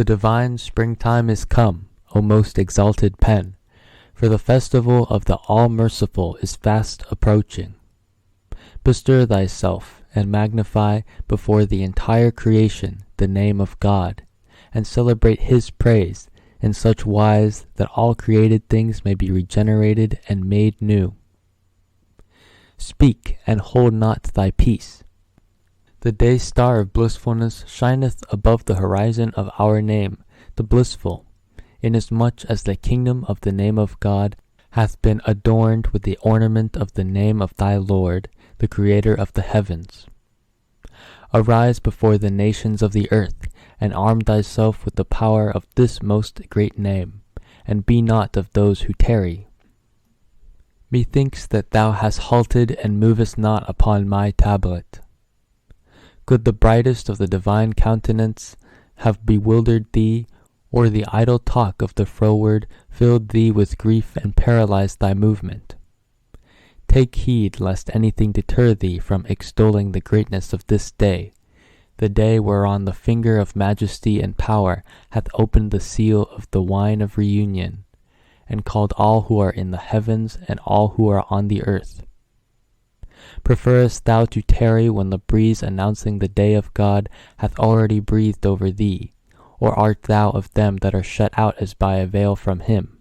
The divine springtime is come, O most exalted pen, for the festival of the All-Merciful is fast approaching. Bestir thyself, and magnify before the entire creation the name of God, and celebrate his praise in such wise that all created things may be regenerated and made new. Speak, and hold not thy peace. The day star of blissfulness shineth above the horizon of our name, the blissful, inasmuch as the kingdom of the name of God hath been adorned with the ornament of the name of thy Lord, the Creator of the heavens. Arise before the nations of the earth, and arm thyself with the power of this most great name, and be not of those who tarry. Methinks that thou hast halted and movest not upon my tablet. Could the brightest of the divine countenance have bewildered thee, or the idle talk of the froward filled thee with grief and paralyzed thy movement? Take heed lest anything deter thee from extolling the greatness of this day, the day whereon the finger of majesty and power hath opened the seal of the wine of reunion, and called all who are in the heavens and all who are on the earth. Preferest thou to tarry when the breeze announcing the day of God hath already breathed over thee, or art thou of them that are shut out as by a veil from him?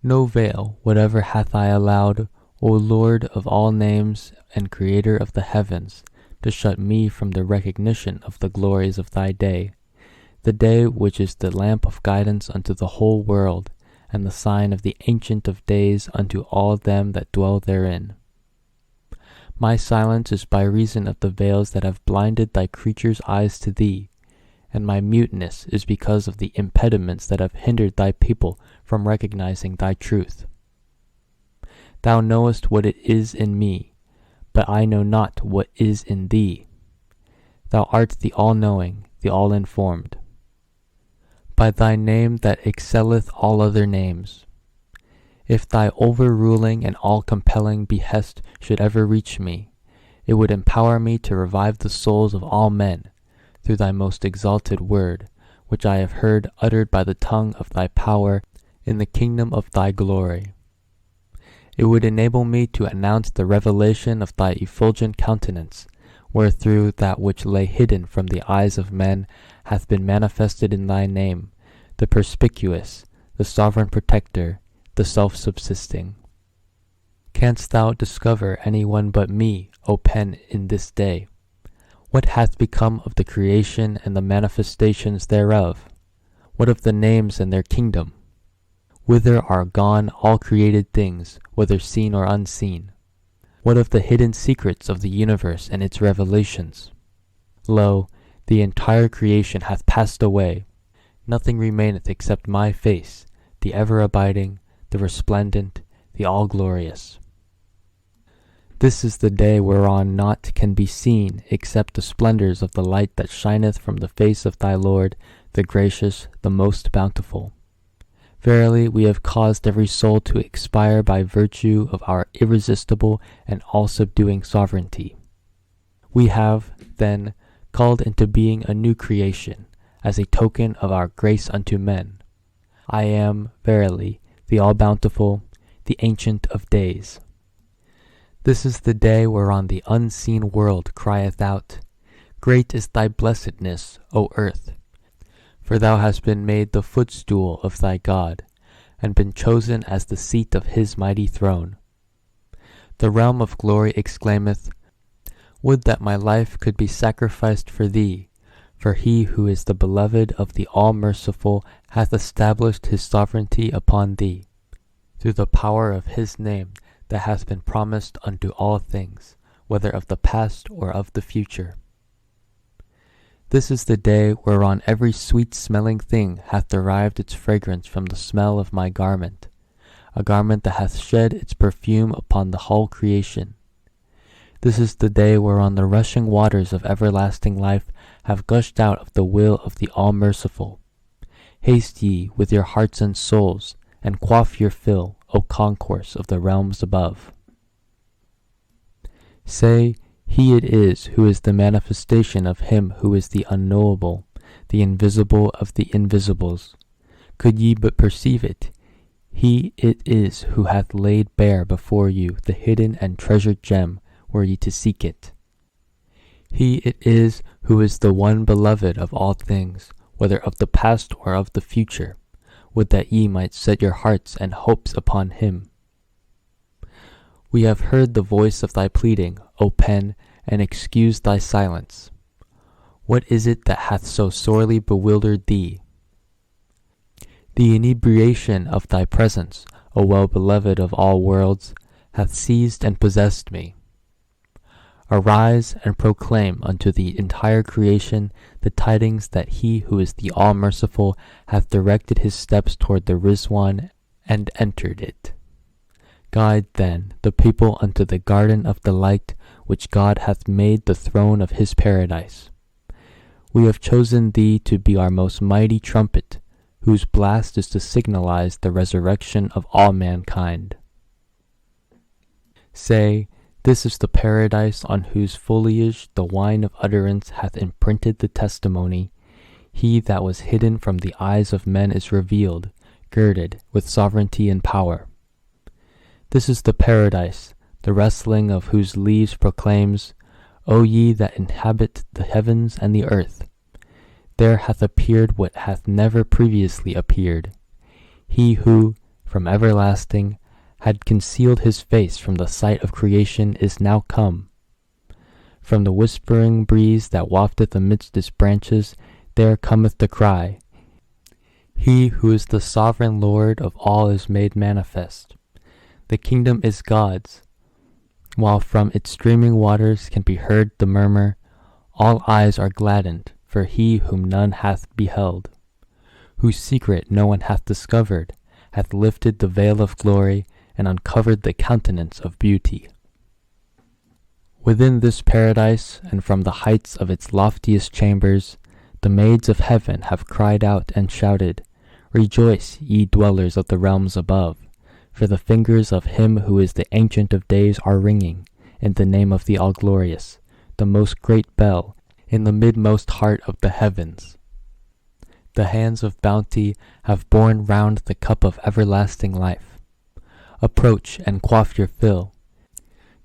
No veil whatever hath I allowed, O Lord of all names and Creator of the heavens, to shut me from the recognition of the glories of thy day, the day which is the lamp of guidance unto the whole world, and the sign of the Ancient of Days unto all them that dwell therein. My silence is by reason of the veils that have blinded thy creatures' eyes to thee, and my muteness is because of the impediments that have hindered thy people from recognizing thy truth. Thou knowest what it is in me, but I know not what is in thee. Thou art the all-knowing, the all-informed. By thy name that excelleth all other names, if thy overruling and all-compelling behest should ever reach me, it would empower me to revive the souls of all men through thy most exalted word, which I have heard uttered by the tongue of thy power in the kingdom of thy glory. It would enable me to announce the revelation of thy effulgent countenance, wherethrough that which lay hidden from the eyes of men hath been manifested in thy name, the perspicuous, the sovereign protector, the self-subsisting. Canst thou discover any one but me, O pen, in this day? What hath become of the creation and the manifestations thereof? What of the names and their kingdom? Whither are gone all created things, whether seen or unseen? What of the hidden secrets of the universe and its revelations? Lo, the entire creation hath passed away. Nothing remaineth except my face, the ever-abiding, the resplendent, the all-glorious. This is the day whereon naught can be seen except the splendors of the light that shineth from the face of thy Lord, the gracious, the most bountiful. Verily, we have caused every soul to expire by virtue of our irresistible and all-subduing sovereignty. We have, then, called into being a new creation, as a token of our grace unto men. I am, verily, the all-bountiful, the Ancient of Days. This is the day whereon the unseen world crieth out, Great is thy blessedness, O earth! For thou hast been made the footstool of thy God, and been chosen as the seat of his mighty throne. The realm of glory exclaimeth, Would that my life could be sacrificed for thee, for he who is the beloved of the All-Merciful hath established his sovereignty upon thee, through the power of his name that hath been promised unto all things, whether of the past or of the future. This is the day whereon every sweet-smelling thing hath derived its fragrance from the smell of my garment, a garment that hath shed its perfume upon the whole creation. This is the day whereon the rushing waters of everlasting life have gushed out of the will of the All-Merciful. Haste ye with your hearts and souls, and quaff your fill, O concourse of the realms above. Say, He it is who is the manifestation of him who is the unknowable, the invisible of the invisibles. Could ye but perceive it, he it is who hath laid bare before you the hidden and treasured gem, were ye to seek it. He it is who is the one beloved of all things, whether of the past or of the future. Would that ye might set your hearts and hopes upon him. We have heard the voice of thy pleading, O pen, and excuse thy silence. What is it that hath so sorely bewildered thee? The inebriation of thy presence, O well-beloved of all worlds, hath seized and possessed me. Arise and proclaim unto the entire creation the tidings that he who is the all-merciful hath directed his steps toward the Rizwan and entered it. Guide, then, the people unto the garden of delight, which God hath made the throne of his paradise. We have chosen thee to be our most mighty trumpet, whose blast is to signalize the resurrection of all mankind. Say, this is the paradise on whose foliage the wine of utterance hath imprinted the testimony. He that was hidden from the eyes of men is revealed, girded with sovereignty and power. This is the paradise, the rustling of whose leaves proclaims, O ye that inhabit the heavens and the earth, there hath appeared what hath never previously appeared. He who, from everlasting, had concealed his face from the sight of creation is now come. From the whispering breeze that wafteth amidst its branches, there cometh the cry. He who is the sovereign Lord of all is made manifest. The kingdom is God's, while from its streaming waters can be heard the murmur, all eyes are gladdened for he whom none hath beheld, whose secret no one hath discovered, hath lifted the veil of glory and uncovered the countenance of beauty. Within this paradise, and from the heights of its loftiest chambers, the maids of heaven have cried out and shouted, Rejoice, ye dwellers of the realms above, for the fingers of him who is the Ancient of Days are ringing, in the name of the All-Glorious, the most great bell, in the midmost heart of the heavens. The hands of bounty have borne round the cup of everlasting life. Approach and quaff your fill.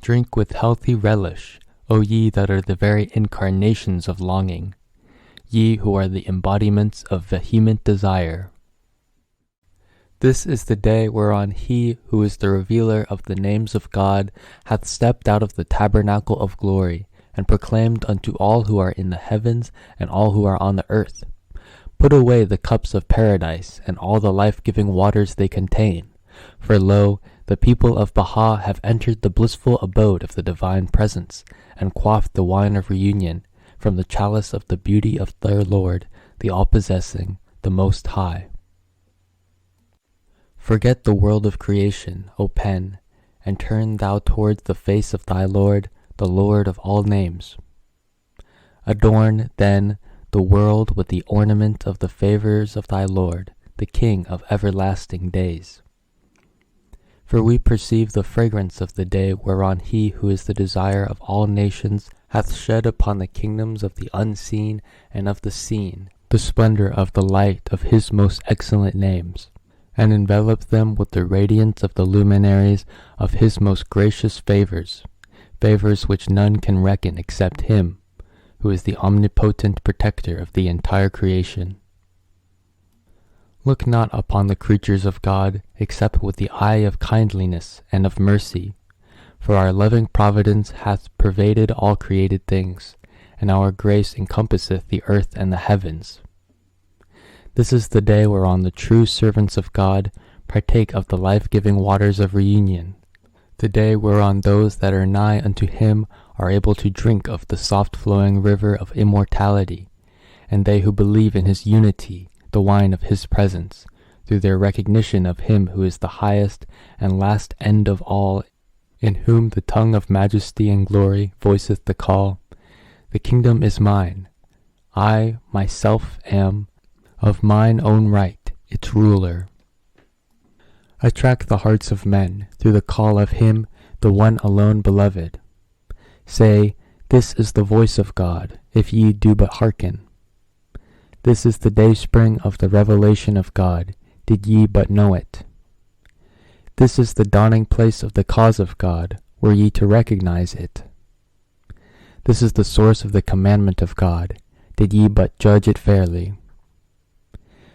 Drink with healthy relish, O ye that are the very incarnations of longing, ye who are the embodiments of vehement desire. This is the day whereon he who is the revealer of the names of God hath stepped out of the tabernacle of glory, and proclaimed unto all who are in the heavens and all who are on the earth, Put away the cups of paradise and all the life-giving waters they contain, for lo, the people of Baha have entered the blissful abode of the divine presence, and quaffed the wine of reunion from the chalice of the beauty of their Lord, the all-possessing, the Most High. Forget the world of creation, O pen, and turn thou towards the face of thy Lord, the Lord of all names. Adorn, then, the world with the ornament of the favors of thy Lord, the King of everlasting days. For we perceive the fragrance of the day whereon he who is the desire of all nations hath shed upon the kingdoms of the unseen and of the seen the splendor of the light of his most excellent names, and enveloped them with the radiance of the luminaries of his most gracious favors, favors which none can reckon except him, who is the omnipotent protector of the entire creation. Look not upon the creatures of God except with the eye of kindliness and of mercy, for our loving providence hath pervaded all created things, and our grace encompasseth the earth and the heavens. This is the day whereon the true servants of God partake of the life-giving waters of reunion, the day whereon those that are nigh unto him are able to drink of the soft-flowing river of immortality, and they who believe in his unity, the wine of his presence, through their recognition of him who is the highest and last end of all, in whom the tongue of majesty and glory voiceth the call, The kingdom is mine. I myself am, of mine own right, its ruler. Attract the hearts of men through the call of him, the one alone beloved. Say, This is the voice of God, if ye do but hearken. This is the dayspring of the revelation of God, did ye but know it. This is the dawning place of the cause of God, were ye to recognize it. This is the source of the commandment of God, did ye but judge it fairly.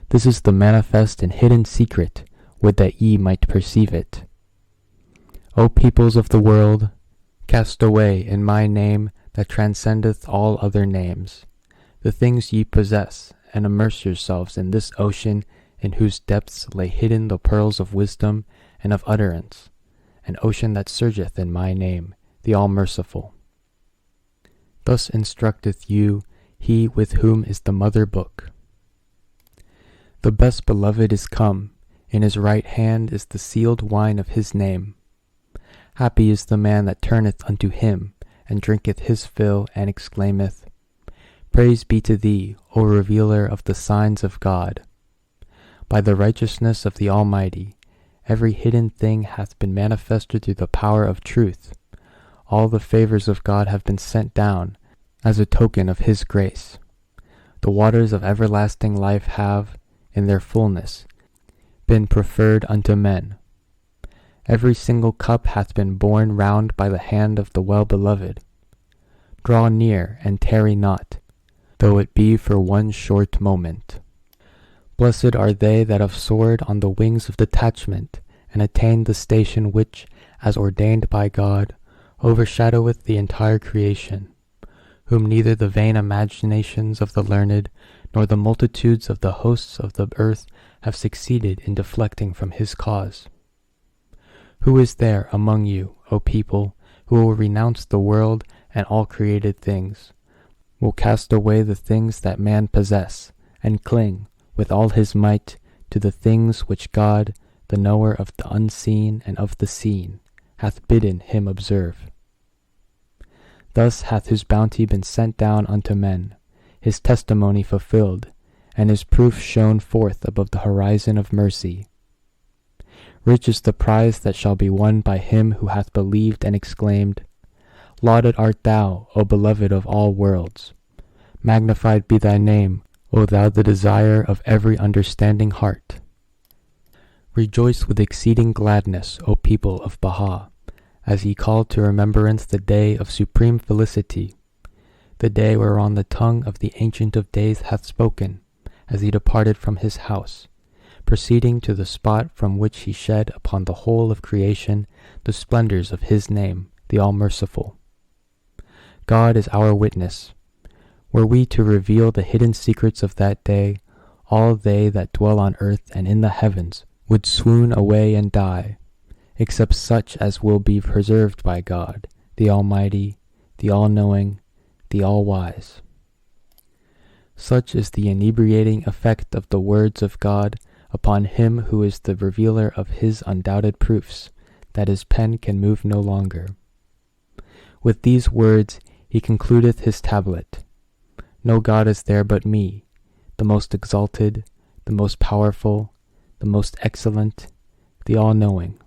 This is the manifest and hidden secret, would that ye might perceive it. O peoples of the world, cast away in my name that transcendeth all other names, the things ye possess, and immerse yourselves in this ocean in whose depths lay hidden the pearls of wisdom and of utterance, an ocean that surgeth in my name, the All-Merciful. Thus instructeth you he with whom is the mother book. The best beloved is come, in his right hand is the sealed wine of his name. Happy is the man that turneth unto him, and drinketh his fill, and exclaimeth, Praise be to thee, O revealer of the signs of God. By the righteousness of the Almighty, every hidden thing hath been manifested through the power of truth. All the favors of God have been sent down, as a token of his grace. The waters of everlasting life have, in their fullness, been preferred unto men. Every single cup hath been borne round by the hand of the well-beloved. Draw near, and tarry not, though it be for one short moment. Blessed are they that have soared on the wings of detachment, and attained the station which, as ordained by God, overshadoweth the entire creation, whom neither the vain imaginations of the learned, nor the multitudes of the hosts of the earth have succeeded in deflecting from his cause. Who is there among you, O people, who will renounce the world and all created things, will cast away the things that man possess, and cling, with all his might, to the things which God, the knower of the unseen and of the seen, hath bidden him observe? Thus hath his bounty been sent down unto men, his testimony fulfilled, and his proof shone forth above the horizon of mercy. Rich is the prize that shall be won by him who hath believed and exclaimed, Lauded art thou, O beloved of all worlds. Magnified be thy name, O thou the desire of every understanding heart. Rejoice with exceeding gladness, O people of Baha, as ye call to remembrance the day of supreme felicity, the day whereon the tongue of the Ancient of Days hath spoken, as he departed from his house, proceeding to the spot from which he shed upon the whole of creation the splendors of his name, the All-Merciful. God is our witness. Were we to reveal the hidden secrets of that day, all they that dwell on earth and in the heavens would swoon away and die, except such as will be preserved by God, the Almighty, the All-Knowing, the All-Wise. Such is the inebriating effect of the words of God upon him who is the revealer of his undoubted proofs, that his pen can move no longer. With these words he concludeth his tablet. No God is there but me, the most exalted, the most powerful, the most excellent, the all-knowing.